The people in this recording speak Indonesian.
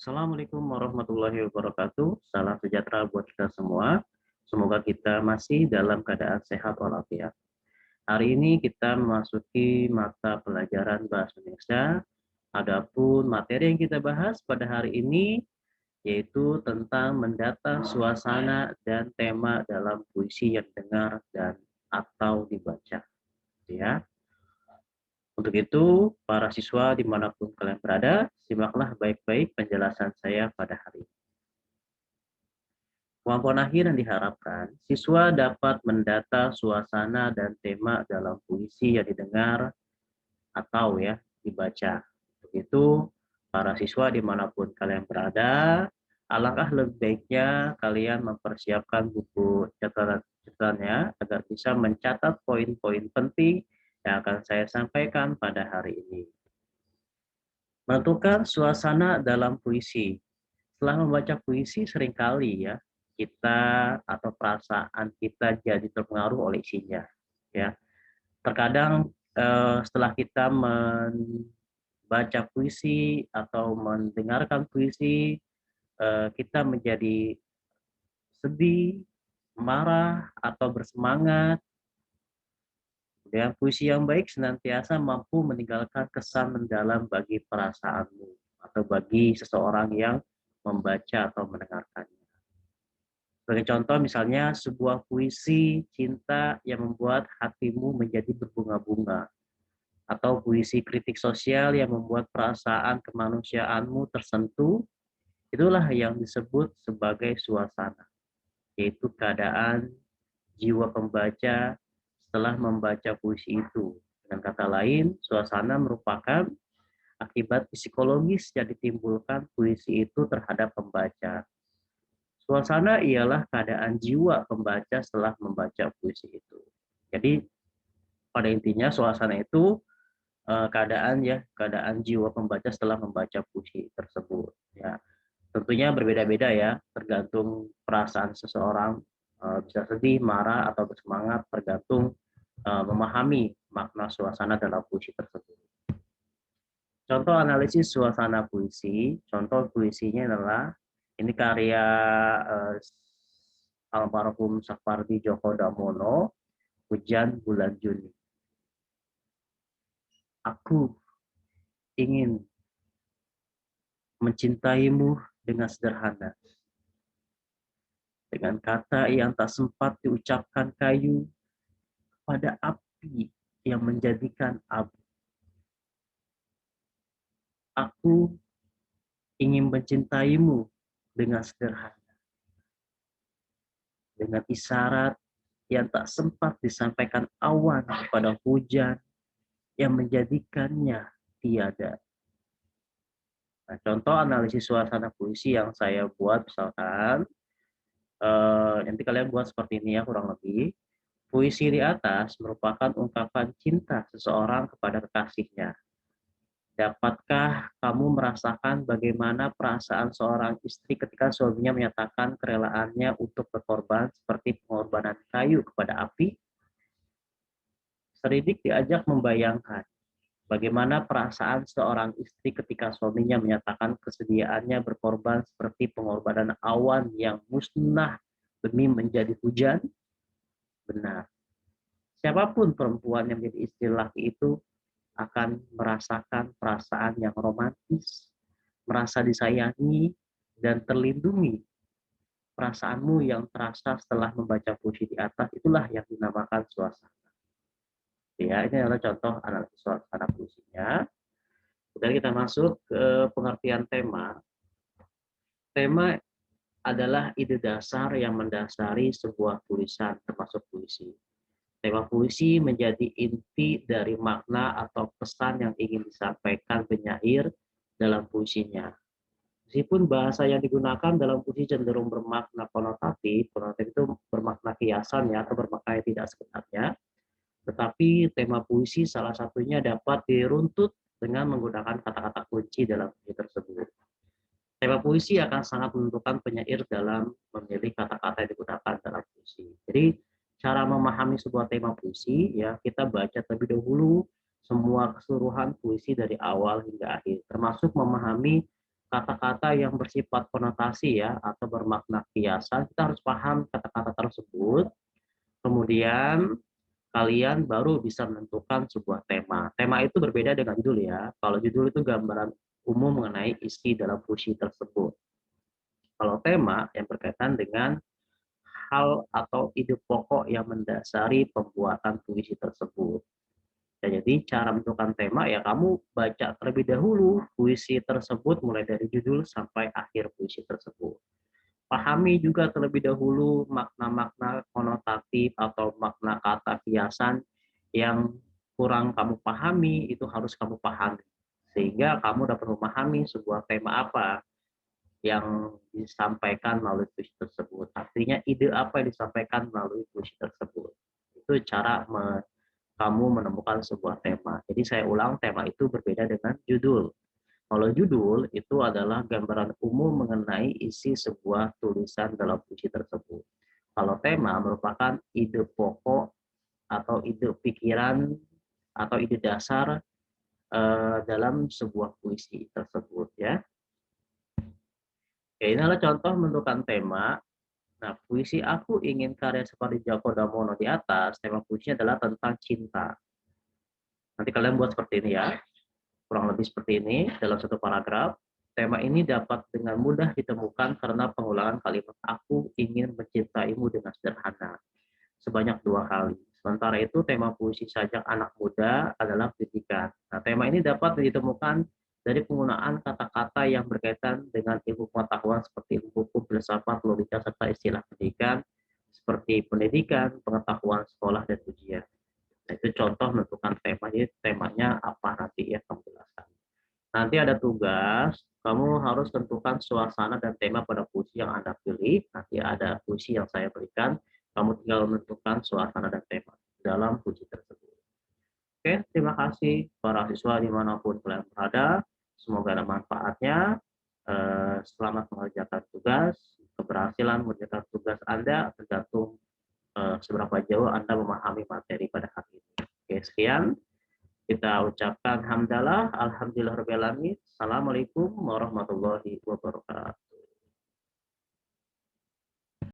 Assalamualaikum warahmatullahi wabarakatuh. Salam sejahtera buat kita semua. Semoga kita masih dalam keadaan sehat walafiat. Hari ini kita memasuki mata pelajaran Bahasa Indonesia. Adapun materi yang kita bahas pada hari ini yaitu tentang mendata suasana dan tema dalam puisi yang didengar dan atau dibaca. Ya. Untuk itu, para siswa dimanapun kalian berada, simaklah baik-baik penjelasan saya pada hari ini. Kemampuan akhir yang diharapkan, siswa dapat mendata suasana dan tema dalam puisi yang didengar atau dibaca. Untuk itu, para siswa dimanapun kalian berada, alangkah lebih baiknya kalian mempersiapkan buku catatan-catatannya agar bisa mencatat poin-poin penting yang akan saya sampaikan pada hari ini. Menentukan suasana dalam puisi. Setelah membaca puisi seringkali kita atau perasaan kita jadi terpengaruh oleh isinya. Ya, terkadang setelah kita membaca puisi atau mendengarkan puisi, kita menjadi sedih, marah atau bersemangat. Dan puisi yang baik senantiasa mampu meninggalkan kesan mendalam bagi perasaanmu atau bagi seseorang yang membaca atau mendengarkannya. Sebagai contoh misalnya sebuah puisi cinta yang membuat hatimu menjadi berbunga-bunga, atau puisi kritik sosial yang membuat perasaan kemanusiaanmu tersentuh, itulah yang disebut sebagai suasana, yaitu keadaan jiwa pembaca setelah membaca puisi itu. Dengan kata lain, suasana merupakan akibat psikologis yang ditimbulkan puisi itu terhadap pembaca. Suasana ialah keadaan jiwa pembaca setelah membaca puisi itu. Jadi pada intinya suasana itu keadaan jiwa pembaca setelah membaca puisi tersebut. Ya, tentunya berbeda-beda ya, tergantung perasaan seseorang, bisa sedih, marah atau bersemangat, tergantung memahami makna suasana dalam puisi tersebut. Contoh analisis suasana puisi, contoh puisinya adalah ini karya almarhum Sapardi Djoko Damono, Hujan Bulan Juni. Aku ingin mencintaimu dengan sederhana, dengan kata yang tak sempat diucapkan kayu, pada api yang menjadikan abu. Aku ingin mencintaimu dengan sederhana, dengan isyarat yang tak sempat disampaikan awan kepada hujan yang menjadikannya tiada. Nah, contoh analisis suasana puisi yang saya buat misalkan, nanti kalian buat seperti ini ya kurang lebih. Puisi di atas merupakan ungkapan cinta seseorang kepada kekasihnya. Dapatkah kamu merasakan bagaimana perasaan seorang istri ketika suaminya menyatakan kerelaannya untuk berkorban seperti pengorbanan kayu kepada api? Seridik diajak membayangkan bagaimana perasaan seorang istri ketika suaminya menyatakan kesediaannya berkorban seperti pengorbanan awan yang musnah demi menjadi hujan. Benar. Siapapun perempuan yang menjadi istri laki itu akan merasakan perasaan yang romantis, merasa disayangi, dan terlindungi. Perasaanmu yang terasa setelah membaca puisi di atas, itulah yang dinamakan suasana. Ya, ini adalah contoh analisis suasana puisinya. Kemudian kita masuk ke pengertian tema. Tema adalah ide dasar yang mendasari sebuah tulisan, termasuk puisi. Tema puisi menjadi inti dari makna atau pesan yang ingin disampaikan penyair dalam puisinya. Meskipun bahasa yang digunakan dalam puisi cenderung bermakna konotatif itu bermakna kiasan ya, atau bermakna yang tidak sebenarnya, tetapi tema puisi salah satunya dapat diruntut dengan menggunakan kata-kata kunci dalam puisi tersebut. Tema puisi akan sangat menentukan penyair dalam memilih kata-kata yang digunakan dalam puisi. Jadi cara memahami sebuah tema puisi ya kita baca terlebih dahulu semua keseluruhan puisi dari awal hingga akhir, termasuk memahami kata-kata yang bersifat konotasi ya atau bermakna kiasan, kita harus paham kata-kata tersebut. Kemudian kalian baru bisa menentukan sebuah tema. Tema itu berbeda dengan judul ya. Kalau judul itu gambaran umum mengenai isi dalam puisi tersebut. Kalau tema yang berkaitan dengan hal atau ide pokok yang mendasari pembuatan puisi tersebut. Ya, jadi cara menentukan tema ya kamu baca terlebih dahulu puisi tersebut mulai dari judul sampai akhir puisi tersebut. Pahami juga terlebih dahulu makna-makna konotatif atau makna kata kiasan yang kurang kamu pahami, itu harus kamu pahami. Sehingga kamu dapat memahami sebuah tema apa yang disampaikan melalui puisi tersebut. Artinya ide apa yang disampaikan melalui puisi tersebut. Itu cara kamu menemukan sebuah tema. Jadi saya ulang, tema itu berbeda dengan judul. Kalau judul itu adalah gambaran umum mengenai isi sebuah tulisan dalam puisi tersebut. Kalau tema merupakan ide pokok atau ide pikiran atau ide dasar dalam sebuah puisi tersebut ya. Oke, ini adalah contoh menentukan tema. Nah, puisi Aku Ingin karya seperti Djoko Damono di atas, tema puisinya adalah tentang cinta. Nanti kalian buat seperti ini ya. Kurang lebih seperti ini dalam satu paragraf. Tema ini dapat dengan mudah ditemukan karena pengulangan kalimat aku ingin mencintaimu dengan sederhana sebanyak 2 kali. Sementara itu tema puisi sajak anak muda adalah pendidikan. Nah, tema ini dapat ditemukan dari penggunaan kata-kata yang berkaitan dengan ilmu pengetahuan seperti buku, filsafat, logika, serta istilah pendidikan seperti pendidikan, pengetahuan sekolah, dan ujian. Nah, itu contoh menentukan tema. Jadi temanya apa nanti ya kamu jelaskan. Nanti ada tugas, kamu harus tentukan suasana dan tema pada puisi yang Anda pilih. Nanti ada puisi yang saya berikan, kamu tinggal menentukan suasana dan tema dalam puisi tersebut. Oke, terima kasih para siswa dimanapun kalian berada. Semoga ada manfaatnya. Selamat mengerjakan tugas. Keberhasilan mengerjakan tugas Anda tergantung seberapa jauh Anda memahami materi pada hari ini. Oke, sekian. Kita ucapkan hamdalah, alhamdulillah rabbil alamin. Assalamualaikum warahmatullahi wabarakatuh.